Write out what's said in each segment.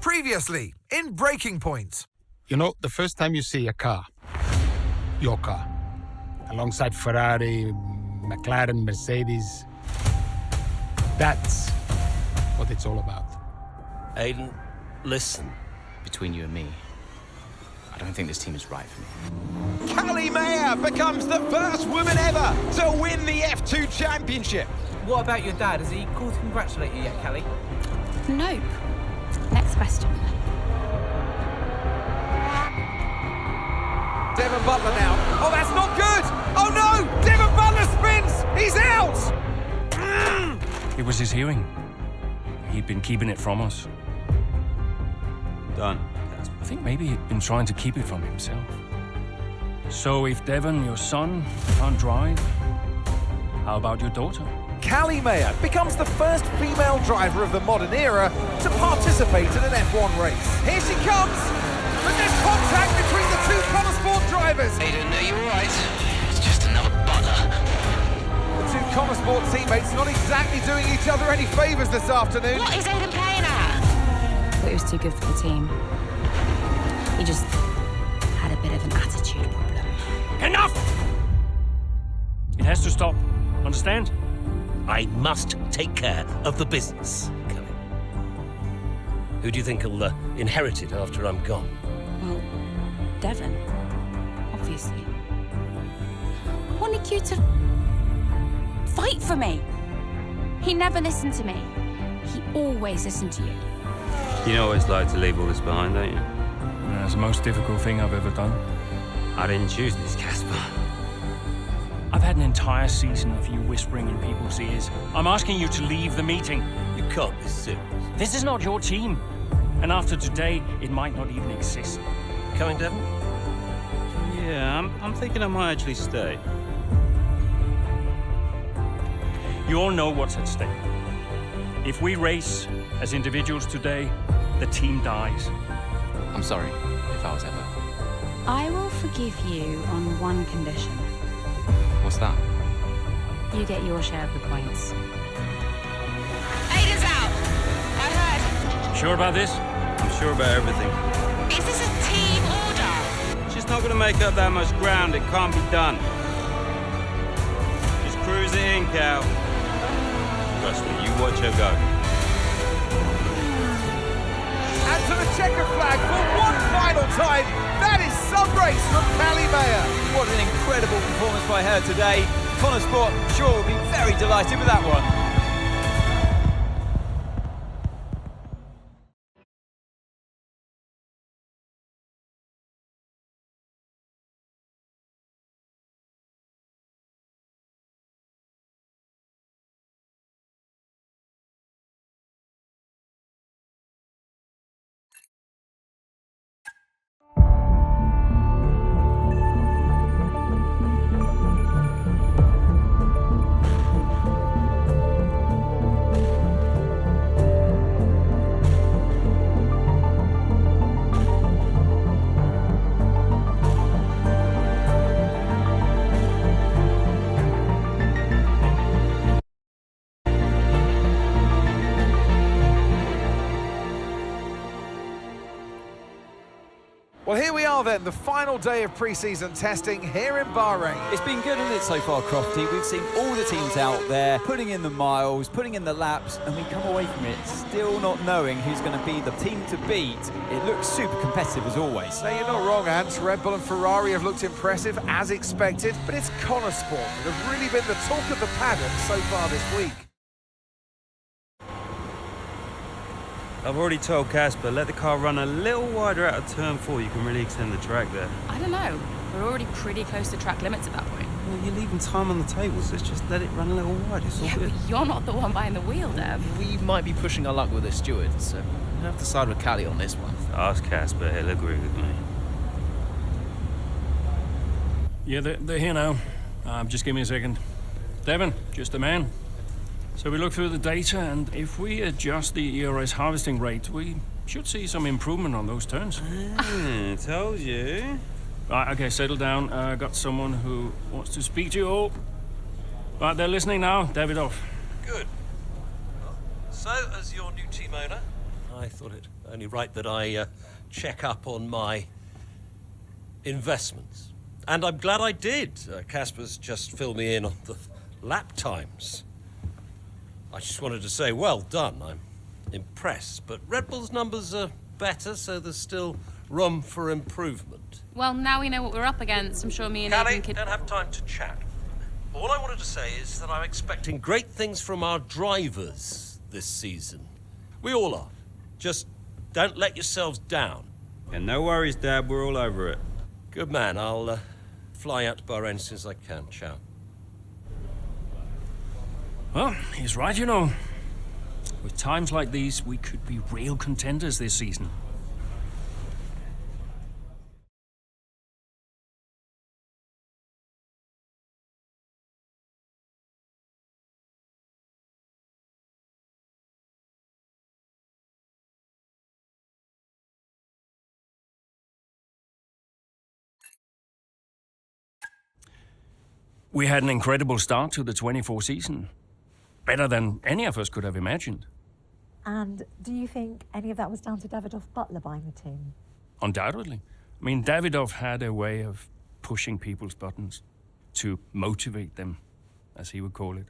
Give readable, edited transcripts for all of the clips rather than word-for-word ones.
Previously, in Breaking Point. You know, the first time you see a car, your car, alongside Ferrari, McLaren, Mercedes, that's what it's all about. Aiden, listen. Between you and me, I don't think this team is right for me. Callie Mayer becomes the first woman ever to win the F2 Championship. What about your dad? Has he called to congratulate you yet, Callie? Nope. Next question. Devon Butler now. Oh, that's not good! Oh no! Devon Butler spins! He's out! It was his hearing. He'd been keeping it from us. Done. I think maybe he'd been trying to keep it from himself. So if Devon, your son, can't drive, how about your daughter? Callie Mayer becomes the first female driver of the modern era to participate in an F1 race. Here she comes! But there's contact between the two Connor Sport drivers! Aiden, are you alright? It's just another Butler. The two Connor Sport teammates not exactly doing each other any favours this afternoon. What is Aiden playing at? I thought he was too good for the team. He just had a bit of an attitude problem. Enough! It has to stop. Understand? I must take care of the business, Kelly. Who do you think will inherit it after I'm gone? Well, Devon, obviously. I wanted you to fight for me. He never listened to me. He always listened to you. You know what it's like to leave all this behind, don't you? It's the most difficult thing I've ever done. I didn't choose this, Casper. I've had an entire season of you whispering in people's ears. I'm asking you to leave the meeting. You can't be serious. This is not your team. And after today, it might not even exist. Coming, Devon? Yeah, I'm thinking I might actually stay. You all know what's at stake. If we race as individuals today, the team dies. I'm sorry if I was ever. I will forgive you on one condition. What's that? You get your share of the points. Aiden's out! I heard. Sure about this? I'm sure about everything. Is this a team order? It's just not going to make up that much ground. It can't be done. Just cruise it in, Cal. Trust me, you watch her go. And to the checker flag for one final time. That is some race from Callie Mayer. What an incredible performance by her today. Connor Sport sure will be very delighted with that one. Well, here we are then, the final day of pre-season testing here in Bahrain. It's been good, hasn't it, so far, Crofty? We've seen all the teams out there, putting in the miles, putting in the laps, and we come away from it still not knowing who's going to be the team to beat. It looks super competitive as always. Now, you're not wrong, Ant. Red Bull and Ferrari have looked impressive, as expected, but it's Connor Sport that have really been the talk of the paddock so far this week. I've already told Casper, let the car run a little wider out of turn 4. You can really extend the track there. I don't know. We're already pretty close to track limits at that point. Well, you're leaving time on the table, so just let it run a little wider. It's all Yeah, good. but you're not the one behind the wheel, Dev. We might be pushing our luck with the stewards, so we'll have to side with Callie on this one. Ask Casper, he'll agree with me. Yeah, they're here now. Just give me a second. Devon, just a man. So we look through the data, and if we adjust the ERS harvesting rate, we should see some improvement on those turns. Told you. Right, okay, settle down. Got someone who wants to speak to you all. Right, they're listening now. David off. Good. So, as your new team owner, I thought it only right that I check up on my investments. And I'm glad I did. Casper's just filled me in on the lap times. I just wanted to say, well done. I'm impressed. But Red Bull's numbers are better, so there's still room for improvement. Well, now we know what we're up against. I'm sure me and Callie, Aidan could... don't have time to chat. All I wanted to say is that I'm expecting great things from our drivers this season. We all are. Just don't let yourselves down. And no worries, Dad. We're all over it. Good man. I'll fly out to Bahrain as soon as I can. Ciao. Well, he's right, you know. With times like these, we could be real contenders this season. We had an incredible start to the 24 season. Better than any of us could have imagined. And do you think any of that was down to Davidoff Butler buying the team? Undoubtedly. I mean, Davidoff had a way of pushing people's buttons to motivate them, as he would call it.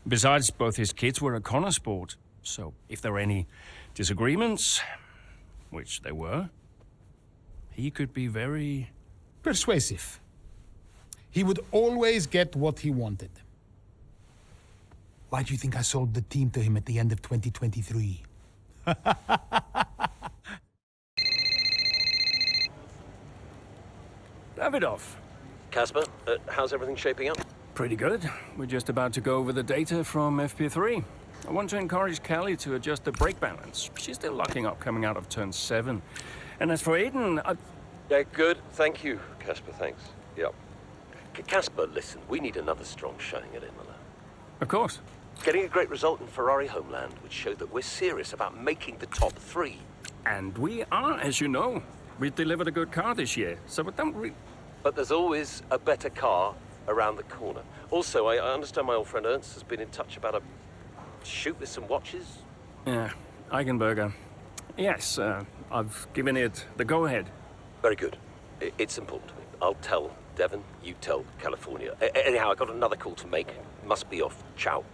Besides, both his kids were at Connor Sport, so if there were any disagreements, which there were, he could be very... persuasive. He would always get what he wanted. Why do you think I sold the team to him at the end of 2023? Davidoff. Casper, how's everything shaping up? Pretty good. We're just about to go over the data from FP3. I want to encourage Callie to adjust the brake balance. She's still locking up coming out of turn 7. And as for Aidan, Yeah, good. Thank you, Casper. Thanks. Yep. Casper, listen, we need another strong showing at Imola. Of course. Getting a great result in Ferrari homeland would show that we're serious about making the top 3. And we are, as you know. We delivered a good car this year, so we don't But there's always a better car around the corner. Also, I understand my old friend Ernst has been in touch about a shoot with some watches. Yeah, Eigenberger. Yes, I've given it the go-ahead. Very good. It's important to me. I'll tell Devon, you tell California. Anyhow, I got another call to make. Must be off. Ciao.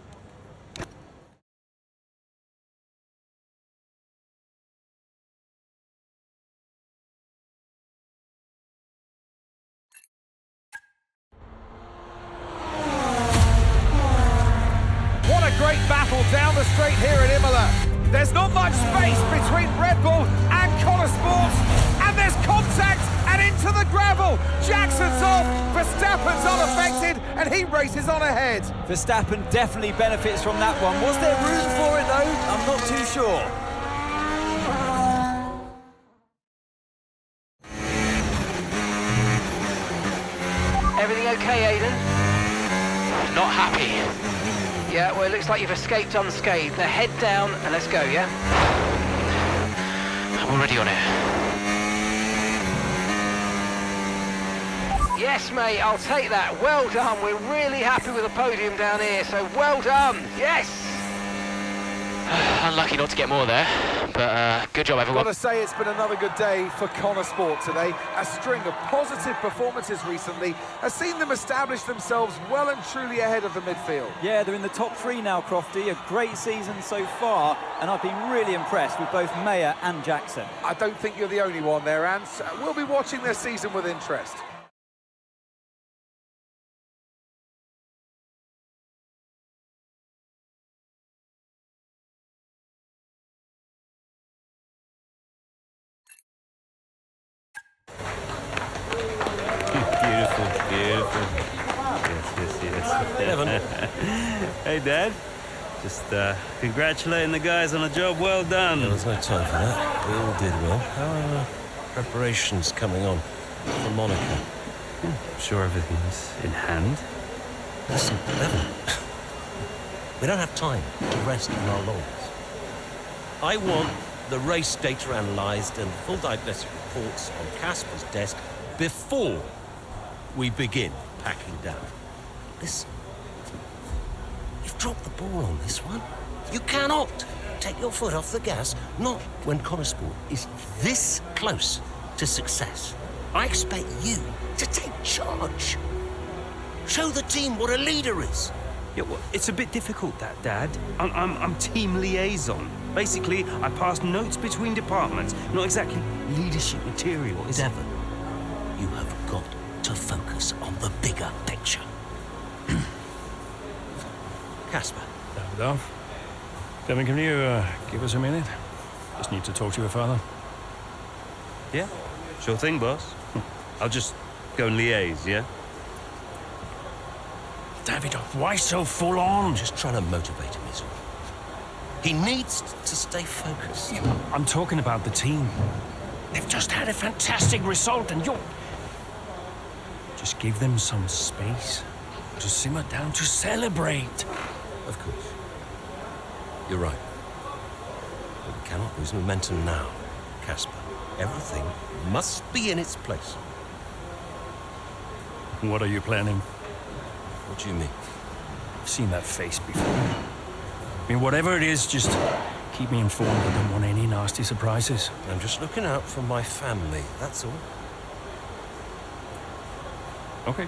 What a great battle down the straight here at Imola. There's not much space between Red Bull and Connor Sports, and there's contact and into the gravel. Jackson's off, Verstappen's unaffected, and he races on ahead. Verstappen definitely benefits from that one. Was there room for it though? I'm not too sure. Everything okay, Aidan? Not happy. Yeah, well, it looks like you've escaped unscathed. Now head down and let's go, yeah? I'm already on it. Yes, mate, I'll take that. Well done. We're really happy with the podium down here, so well done. Yes! Unlucky not to get more there, but good job, everyone. Got to say, it's been another good day for Connor Sport today. A string of positive performances recently has seen them establish themselves well and truly ahead of the midfield. Yeah, they're in the top 3 now, Crofty. A great season so far, and I've been really impressed with both Mayer and Jackson. I don't think you're the only one there, Ants. We'll be watching their season with interest. Beautiful. Yes. Devon. Hey, Dad. Just congratulating the guys on a job well done. There was no time for that. We all did well. How are preparations coming on for Monaco? I'm sure everything's in hand. Listen, Devon. We don't have time to rest on our laurels. I want the race data analysed and full diagnostic reports on Casper's desk before we begin packing down. Listen, you've dropped the ball on this one. You cannot take your foot off the gas, not when Connosport is this close to success. I expect you to take charge. Show the team what a leader is. Yeah, well, it's a bit difficult, that, Dad. I'm team liaison. Basically, I pass notes between departments. Not exactly leadership material, is it? Devon, you have got to focus on the bigger picture. Casper. Davidoff. Devon, can you give us a minute? Just need to talk to your father. Yeah, sure thing, boss. I'll just go and liaise, yeah? Davidoff, why so full on? Just trying to motivate him, is all. He needs to stay focused. I'm talking about the team. They've just had a fantastic result and you're... Just give them some space to simmer down, to celebrate. Of course. You're right. But we cannot lose momentum now, Casper. Everything must be in its place. What are you planning? What do you mean? I've seen that face before. I mean, whatever it is, just keep me informed. I don't want any nasty surprises. I'm just looking out for my family, that's all. Okay.